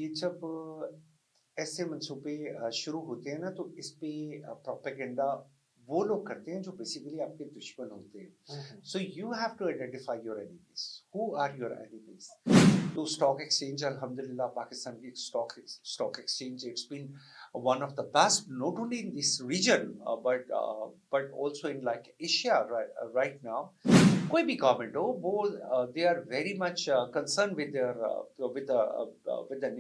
ये जब ऐसे मंसूबे शुरू होते हैं ना तो इस पे प्रोपेगेंडा वो लोग करते हैं जो बेसिकली आपके दुश्मन होते हैं. हुँ, हुँ। So you have to identify your enemies. Who are your enemies? तो स्टॉक एक्सचेंज अल्हम्दुलिल्लाह पाकिस्तान की stock exchange it's been one of the best not only in this region but also in like Asia right now. कोई भी government हो वो they are very much concern with their with the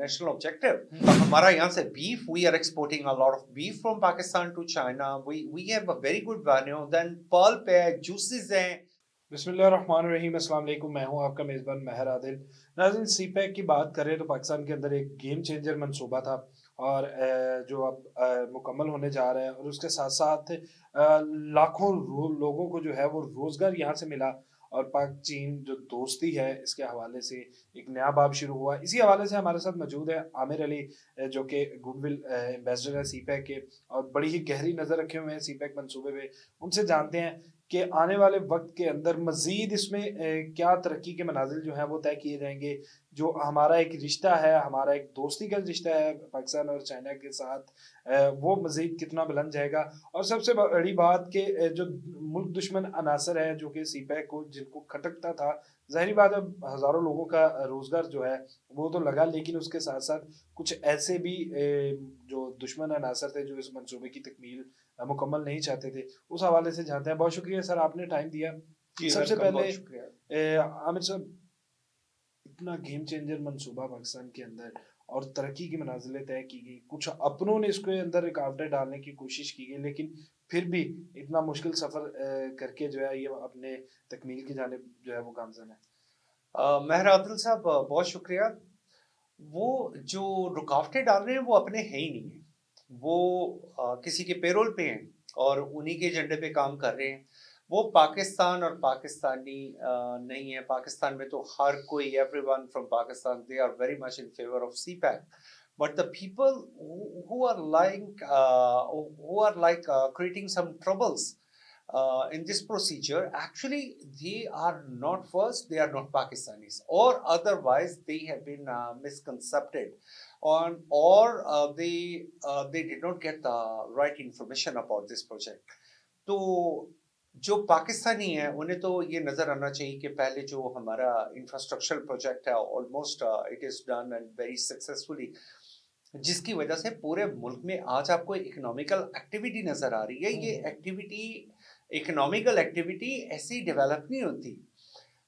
national objective. हमारा यहाँ से beef we are exporting a lot of beef from Pakistan to China. We have a very good value. Then pulp है, juices हैं. बिस्मिल्लाहिर्रहमानिर्रहीम, अस्सलाम वालेकुम। मैं हूं आपका मेज़बान महर आदिल। नाज़रीन, सीपैक की बात करें तो पाकिस्तान के अंदर एक गेम चेंजर मंसूबा था और जो अब मुकम्मल होने जा रहा है और उसके साथ-साथ लाखों लोगों को जो है वो रोज़गार यहाँ से मिला और पाक-चीन जो दोस्ती है इसके हवाले से एक नया बाब शुरू हुआ। इसी हवाले से हमारे साथ मौजूद है आमिर अली, जो कि गुडविल एम्बेसडर है सीपैक के और बड़ी ही गहरी नज़र रखे हुए हैं सीपैक मंसूबे पे। उनसे जानते हैं कि आने वाले वक़्त के अंदर मज़ीद इसमें क्या तरक्की के मनाज़िल जो हैं वो तय किए जाएँगे। जो हमारा एक रिश्ता है, हमारा एक दोस्ती का रिश्ता है पाकिस्तान और चाइना के साथ, वो मज़ीद कितना बुलंद जाएगा। और सबसे बड़ी बात कि जो मुल्क दुश्मन अनासर है जो कि सीपैक को जिनको खटकता था, ज़ाहिर-सी बात है हज़ारों लोगों का रोज़गार जो है वो तो लगा, लेकिन उसके साथ-साथ कुछ ऐसे भी जो दुश्मन अनासर थे जो इस मंसूबे की तकमील मुकम्मल नहीं चाहते थे। उस हवाले से जानते हैं। बहुत शुक्रिया सर, आपने टाइम दिया। जी सबसे वेलकम, पहले बहुत शुक्रिया. आमिर साहब, इतना गेम चेंजर मंसूबा पाकिस्तान के अंदर और तरक्की की मनाज़िलें तय की गई। कुछ अपनों ने इसके अंदर रुकावटें डालने की कोशिश की गई, लेकिन फिर भी इतना मुश्किल सफ़र करके जो है ये अपने तकमील की जानिब जो है वो गामज़न है। महर आदिल साहब, बहुत शुक्रिया. वो जो रुकावटें डाल रहे हैं वो अपने हैं ही नहीं है. वो किसी के पेरोल पे हैं और उन्हीं के एजेंडे पे काम कर रहे हैं. वो पाकिस्तान और पाकिस्तानी नहीं है. पाकिस्तान में तो हर कोई, everyone from Pakistan, they are very much in favour of CPEC. But the people who are like creating some troubles in this procedure, actually they are not first, they are not Pakistanis, or otherwise they have been misconcepted on, or they did not get the right information about this project. तो जो पाकिस्तानी है उन्हें तो ये नज़र आना चाहिए कि पहले जो हमारा इंफ्रास्ट्रक्चर प्रोजेक्ट है almost it is done and very successfully, जिसकी वजह से पूरे मुल्क में आज आपको इकोनॉमिकल एक्टिविटी नज़र आ रही है. हुँ, ये हुँ। एक्टिविटी, इकोनॉमिकल एक्टिविटी ऐसी डेवलप नहीं होती.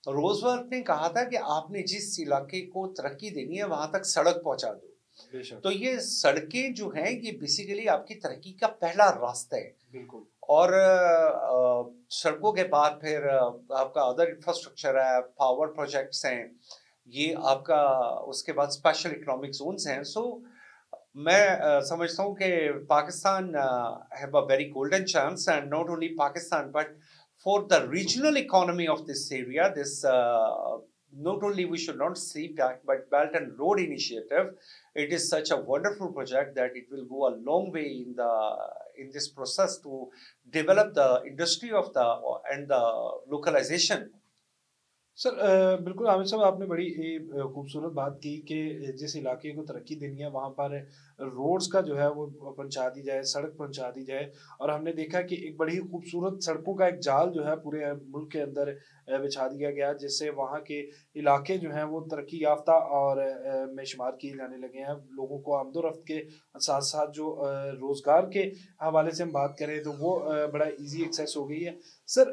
रोजवेल्ट ने कहा था कि आपने जिस इलाके को तरक्की देनी है वहां तक सड़क पहुंचा दो. बेशक, तो ये सड़कें जो हैं ये बेसिकली आपकी तरक्की का पहला रास्ता है. बिल्कुल। और सड़कों के बाद फिर आपका अदर इंफ्रास्ट्रक्चर है, पावर प्रोजेक्ट्स हैं, ये आपका उसके बाद स्पेशल इकोनॉमिक जोन्स हैं. सो मैं समझता हूँ कि Pakistan have a very golden chance, and not only Pakistan but for the regional economy of this area, this not only we should not see back, but Belt and Road Initiative, it is such a wonderful project that it will go a long way in this process to develop the industry of the and the localization. Sir, बिल्कुल आमिर साहब, आपने बड़ी खूबसूरत बात की कि जिस इलाके को तरक्की देनी है वहाँ पर रोड्स का जो है वो पहुँचा दी जाए, सड़क पहुँचा दी जाए। और हमने देखा कि एक बड़ी ही खूबसूरत सड़कों का एक जाल जो है पूरे मुल्क के अंदर बिछा दिया गया, जिससे वहाँ के इलाके जो हैं वो तरक्की याफ्ता और में शुमार किए जाने लगे हैं। लोगों को आमदोरफ्त के साथ-साथ जो रोज़गार के हवाले से हम बात करें तो वो बड़ा ईज़ी एक्सेस हो गई है। सर,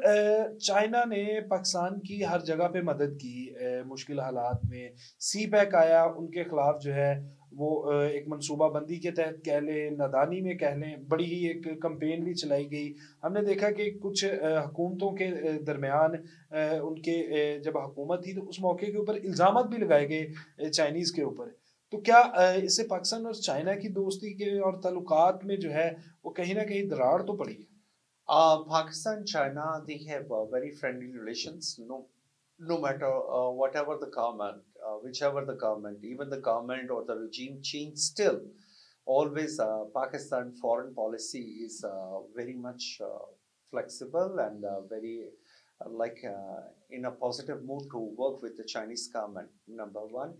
चाइना ने पाकिस्तान की हर जगह पे मदद की मुश्किल हालात में। सीपैक आया, उनके खिलाफ जो है वो एक मनसूबाबंदी के तहत कह लें, नादानी में कह लें, बड़ी ही एक कैंपेन भी चलाई गई। हमने देखा कि कुछ हुकूमतों के दरमियान उनके जब हुकूमत थी तो उस मौके के ऊपर इल्ज़ामात भी लगाए गए चाइनीज़ के ऊपर। तो क्या इससे पाकिस्तान और चाइना की दोस्ती के और ताल्लुकात में जो है वो कहीं न कहीं दरार तो पड़ी है? Pakistan, China, they have very friendly relations. No matter whatever the government, whichever the government, even the government or the regime change, still always Pakistan foreign policy is very much flexible and very in a positive mood to work with the Chinese government. Number one.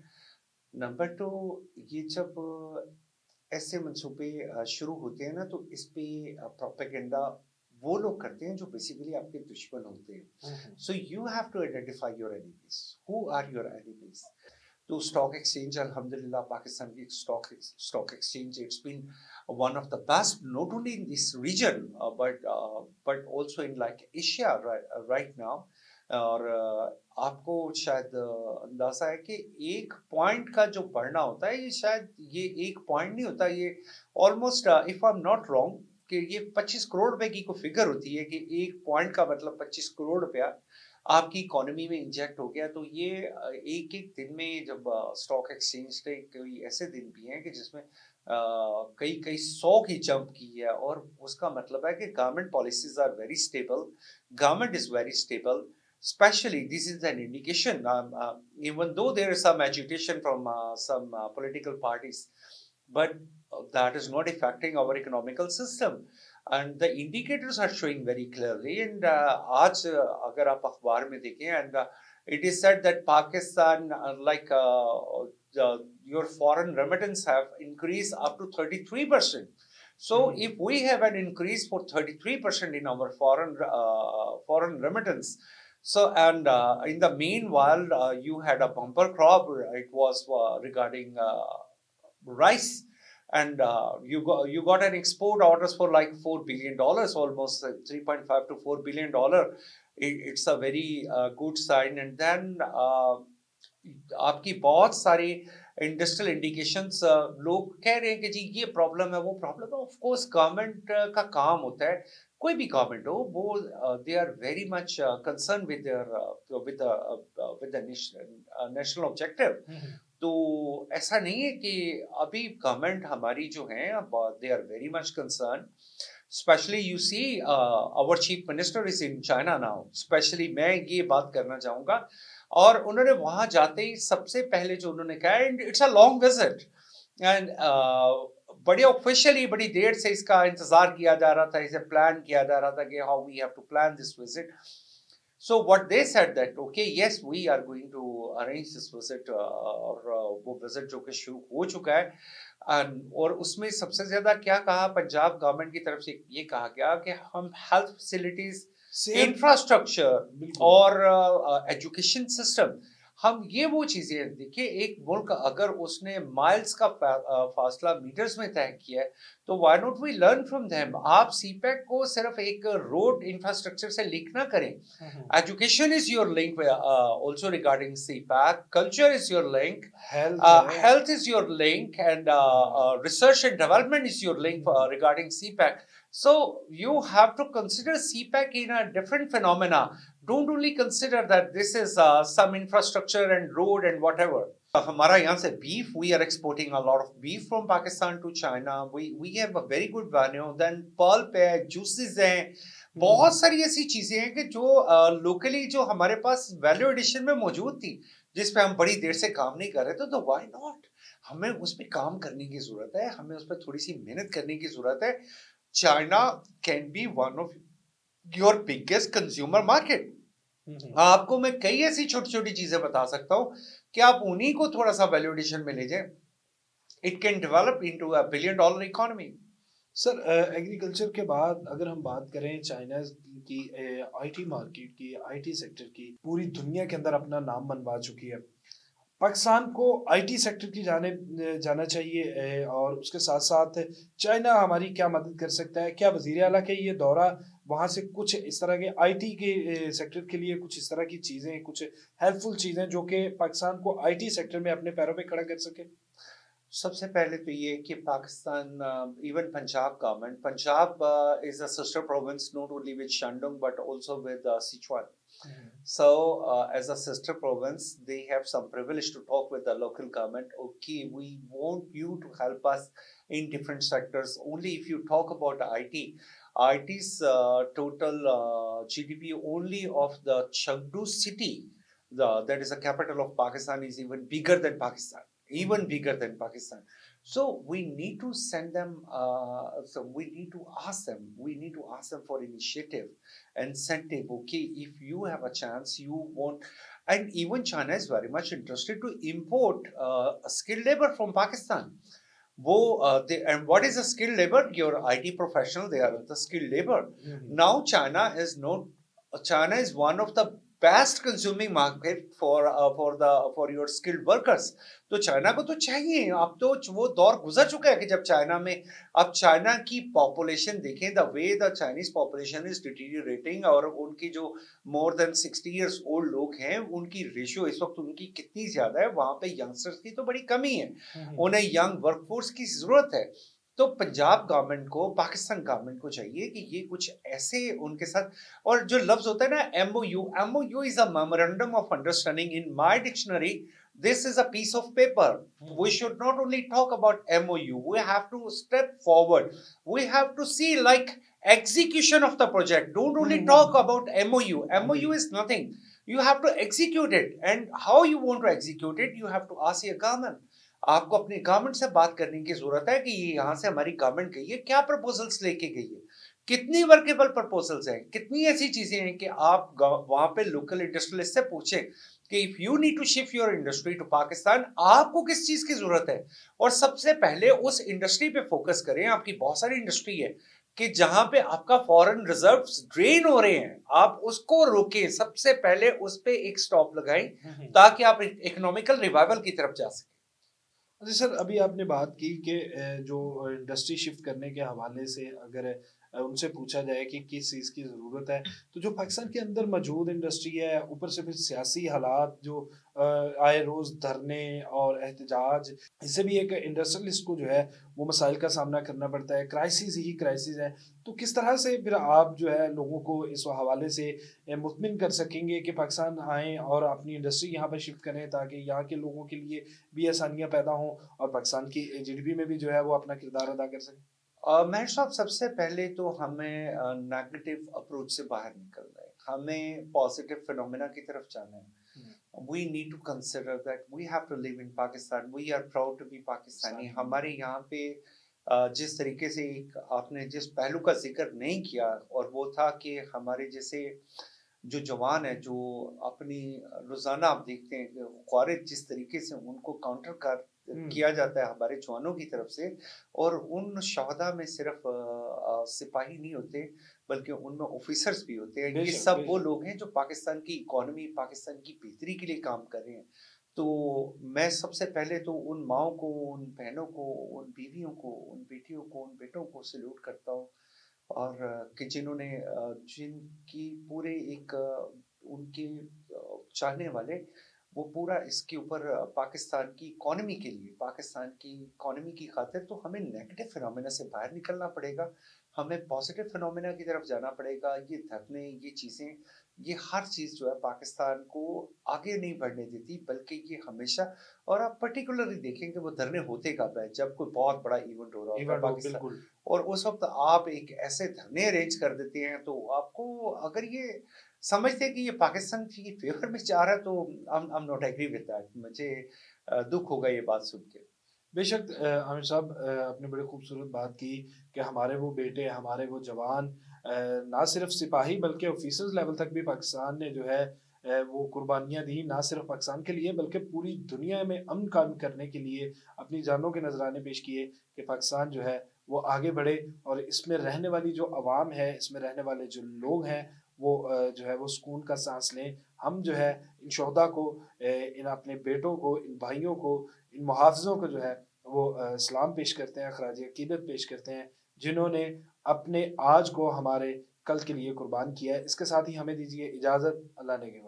Number two, ये जब ऐसे मंसूबे शुरू होते हैं ना, तो इस पे प्रोपेगेंडा वो लोग करते हैं जो बेसिकली आपके दुश्मन होते हैं. So you have to identify your enemies. Who are your enemies? तो स्टॉक एक्सचेंज, अल्हम्दुलिल्लाह, पाकिस्तान की stock exchange, it's been one of the best not only in this region but also in like Asia right now. और आपको शायद अंदाजा है कि एक पॉइंट का जो बढ़ना होता है, ये शायद ये एक पॉइंट नहीं होता, ये almost, if I am not wrong, कि ये 25 करोड़ रुपए की कोई फिगर होती है कि एक पॉइंट का मतलब 25 करोड़ रुपया आपकी इकोनॉमी में इंजेक्ट हो गया. तो ये एक एक दिन में, जब स्टॉक एक्सचेंज पे कोई ऐसे दिन भी हैं कि जिसमें कई कई 100 की जंप की है, और उसका मतलब है कि government policies are very stable, government is very stable. Especially, this is an indication, even though there is some agitation from some political parties, but that is not affecting our economical system. And the indicators are showing very clearly. And आज अगर आप अखबार में देखें, and it is said that Pakistan, your foreign remittance have increased up to 33%. So if we have an increase for 33% in our foreign remittance, so, and in the meanwhile, you had a bumper crop. It was regarding rice, and you got an export orders for like $4 billion, almost 3.5 to $4 billion. It's a very good sign. And then आपकी बहुत सारी industrial indications, लोग कह रहे हैं कि जी ये problem है, वो प्रॉब्लम है. ऑफ कोर्स गवर्नमेंट का काम होता है, कोई भी गवर्नमेंट हो, वो they are very much concern with their with the national objective. तो ऐसा नहीं है कि अभी गवर्नमेंट हमारी जो है, they are very much concern. Specially you see our chief minister is in China now. Specially मैं ये बात करना चाहूँगा, और उन्होंने वहां जाते ही सबसे पहले जो उन्होंने कहा, and it's a long visit, and बड़े ऑफिशियली बड़ी देर से इसका इंतजार किया जा रहा था, इसे प्लान किया जा रहा था कि how we have to plan this visit. So what they said that okay yes we are going to arrange this visit. और वो विजिट जो कि शुरू हो चुका है. और उसमें सबसे ज्यादा क्या कहा पंजाब गवर्नमेंट की तरफ से, ये कहा गया कि हम हेल्थ फैसिलिटीज, सेहत इंफ्रास्ट्रक्चर बिल्कुल. और एजुकेशन सिस्टम, हम ये वो चीजें देखिए. एक मुल्क अगर उसने माइल्स का फासला मीटर्स में तय किया है, तो why not we learn from them. आप सीपैक को सिर्फ एक रोड इंफ्रास्ट्रक्चर से लिंक ना करें. Education is your link also regarding CPAC, culture is your link, health है. health is your link, and research and development is your link regarding CPAC. So you have to consider CPAC in a different phenomena. Don't only consider that this is some infrastructure and road and whatever. हमारा यहाँ से beef, we are exporting a lot of beef from Pakistan to China. We have a very good value. Then pulp है, juices हैं, बहुत सारी ऐसी चीजें हैं कि जो लोकली जो हमारे पास वैल्यू एडिशन में मौजूद थी, जिस पे हम बड़ी देर से काम नहीं कर रहे थे. तो व्हाई नॉट, हमें उस पर काम करने की जरूरत है, हमें उस पर थोड़ी सी मेहनत करने की जरूरत है. China can be one of your biggest consumer market. आपको मैं कई ऐसी छोटी छोटी चीजें बता सकता हूं कि आप उन्हीं को थोड़ा सा वैल्यू एडिशन में ले जाएं. It can develop into a $1 billion economy. Sir agriculture के बाद अगर हम बात करें चाइना की आईटी मार्केट की, आईटी सेक्टर की, पूरी दुनिया के अंदर अपना नाम बनवा चुकी है. पाकिस्तान को आईटी सेक्टर की जाने जाना चाहिए, और उसके साथ साथ चाइना हमारी क्या मदद कर सकता है? क्या वज़ीर आला के ये दौरा वहाँ से कुछ इस तरह के आईटी के सेक्टर के लिए कुछ इस तरह की चीज़ें, कुछ हेल्पफुल चीज़ें जो कि पाकिस्तान को आईटी सेक्टर में अपने पैरों पे खड़ा कर सके? सबसे पहले तो ये कि Pakistan, even Punjab government, Punjab is a sister province not only with Shandong but also with Sichuan. So, as a sister province, they have some privilege to talk with the local government. Okay, we want you to help us in different sectors. Only if you talk about IT, IT's total GDP only of the Chengdu city, that is the capital of Pakistan, is even bigger than Pakistan. Even bigger than Pakistan. So we need to send them. So we need to ask them. We need to ask them for initiative, incentive. Okay, if you have a chance, you want. and even China is very much interested to import skilled labor from Pakistan. And what is a skilled labor? Your IT professional, they are the skilled labor. Now China is one of the best consuming market for your skilled workers. तो China को तो चाहिए, अब तो वो दौर गुजर चुका है कि जब चाइना में, अब चाइना की पॉपुलेशन देखें, the way the Chinese population is deteriorating, और उनकी जो मोर देन 60 इयर्स ओल्ड लोग हैं, उनकी रेशियो इस वक्त उनकी कितनी ज्यादा है, वहां पे यंगस्टर्स की तो बड़ी कमी है, उन्हें यंग वर्कफोर्स की जरूरत है। तो पंजाब गवर्नमेंट को, पाकिस्तान गवर्नमेंट को चाहिए कि ये कुछ ऐसे उनके साथ, और जो लफ्ज होता है ना MOU is a memorandum of understanding in my dictionary, this is a piece of paper. We should not only talk about MOU, we have to step forward, we have to see like execution of the project. Don't only talk about MOU is nothing, you have to execute it, and how you want to execute it, you have to ask your government. आपको अपनी government से बात करने की जरूरत है कि ये यहाँ से हमारी गवर्नमेंट गई है, क्या प्रपोजल्स लेके गई है, कितनी वर्केबल प्रपोजल्स हैं, कितनी ऐसी चीजें हैं कि आप वहां पे लोकल इंडस्ट्रियलिस्ट से पूछें कि if you need to shift your industry to Pakistan, आपको किस चीज की जरूरत है, और सबसे पहले उस इंडस्ट्री पे फोकस करें। आपकी बहुत सारी इंडस्ट्री है कि जहां पे आपका फॉरेन रिजर्व्स ड्रेन हो रहे हैं, आप उसको रोकें, सबसे पहले उस पे एक स्टॉप लगाएं, ताकि आप इकोनॉमिकल रिवाइवल की तरफ जा सकें। अच्छा सर, अभी आपने बात की कि जो इंडस्ट्री शिफ्ट करने के हवाले से अगर उनसे पूछा जाए कि किस चीज़ की ज़रूरत है, तो जो पाकिस्तान के अंदर मौजूद इंडस्ट्री है, ऊपर से फिर सियासी हालात जो आए रोज़ धरने और एहतजाज, इससे भी एक इंडस्ट्रियलिस्ट को जो है वो मसाइल का सामना करना पड़ता है, क्राइसिस ही क्राइसिस है। तो किस तरह से फिर आप जो है लोगों को इस हवाले से मुतमिन कर सकेंगे कि पाकिस्तान आएँ और अपनी इंडस्ट्री यहाँ पर शिफ्ट करें, ताकि यहाँ के लोगों के लिए भी आसानियाँ पैदा हों और पाकिस्तान की जीडीपी में भी जो है वो अपना किरदार अदा कर सकें? मेहर साहब, सबसे पहले तो हमें नेगेटिव अप्रोच से बाहर निकलना है, हमें पॉजिटिव फिनोमेना की तरफ जाना है। We need to consider that we have to live in Pakistan. We are proud to be Pakistani. हमारे यहाँ पे जिस तरीके से एक आपने जिस पहलू का जिक्र नहीं किया, और वो था कि हमारे जैसे जो जवान है, जो अपनी रोजाना आप देखते हैं कि ख्वारिज जिस तरीके से उनको काउंटर कर किया जाता है हमारे जवानों की तरफ से, और उन शहदा में सिर्फ सिपाही नहीं होते, बल्कि उनमें ऑफिसर्स भी होते हैं। ये सब वो लोग हैं जो पाकिस्तान की इकोनॉमी, पाकिस्तान की बेहतरी के लिए काम कर रहे हैं। तो मैं सबसे पहले तो उन माओं को, उन बहनों को, उन बीवियों को, उन बेटियों को, उन बेटों को सैल्यूट करता हूँ, और कि जिन्होंने जिनकी पूरे एक उनके चाहने वाले, वो पूरा इसके ऊपर पाकिस्तान की इकोनॉमी के लिए, पाकिस्तान की इकोनॉमी की खातिर, तो हमें नेगेटिव फिनोमेना से बाहर निकलना पड़ेगा, हमें पॉजिटिव फिनोमेना की तरफ जाना पड़ेगा। ये धरने, ये चीज़ें, ये हर चीज़ जो है पाकिस्तान को आगे नहीं बढ़ने देती, बल्कि ये हमेशा, और आप पर्टिकुलरली देखेंगे वो धरने होते कब है, जब कोई बहुत बड़ा इवेंट हो रहा होता है पाकिस्तान, और उस वक्त आप एक ऐसे धरने अरेंज कर देते हैं, तो आपको अगर ये समझते हैं कि ये पाकिस्तान की फेवर में जा रहा है, तो I am not agree with that. मुझे दुख होगा ये बात सुन के। बेशक आमिर साहब, आपने बड़ी खूबसूरत बात की कि हमारे वो बेटे, हमारे वो जवान ना सिर्फ सिपाही बल्कि ऑफिसर्स लेवल तक भी पाकिस्तान ने जो है वो कुर्बानियाँ दी, ना सिर्फ पाकिस्तान के लिए बल्कि पूरी दुनिया में अमन कायम करने के लिए अपनी जानों के नजराने पेश किए कि पाकिस्तान जो है वो आगे बढ़े, और इसमें रहने वाली जो अवाम है, इसमें रहने वाले जो लोग हैं, वो जो है वो सुकून का सांस लें। हम जो है इन शोहदा को, इन अपने बेटों को, इन भाइयों को, इन मुहाफ़िज़ों को जो है वो सलाम पेश करते हैं, ख़राज अक़ीदत पेश करते हैं, जिन्होंने अपने आज को हमारे कल के लिए कुर्बान किया है। इसके साथ ही हमें दीजिए इजाज़त। अल्लाह ने